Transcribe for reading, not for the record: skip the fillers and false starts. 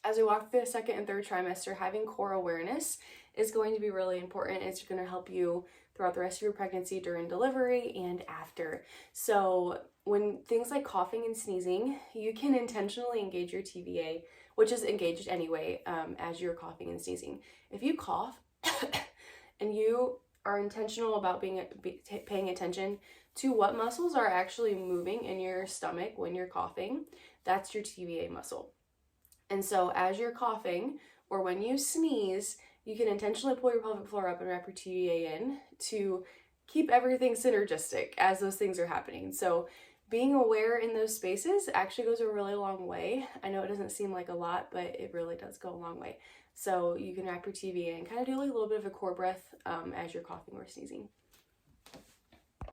As we walk through the second and third trimester, having core awareness is going to be really important. It's going to help you throughout the rest of your pregnancy, during delivery, and after. So when things like coughing and sneezing, you can intentionally engage your TVA, which is engaged anyway, as you're coughing and sneezing. If you cough and you are intentional about paying attention to what muscles are actually moving in your stomach when you're coughing, that's your TVA muscle. And so as you're coughing or when you sneeze, you can intentionally pull your pelvic floor up and wrap your TVA in to keep everything synergistic as those things are happening. So being aware in those spaces actually goes a really long way. I know it doesn't seem like a lot, but it really does go a long way. So you can wrap your TVA and kind of do like a little bit of a core breath as you're coughing or sneezing.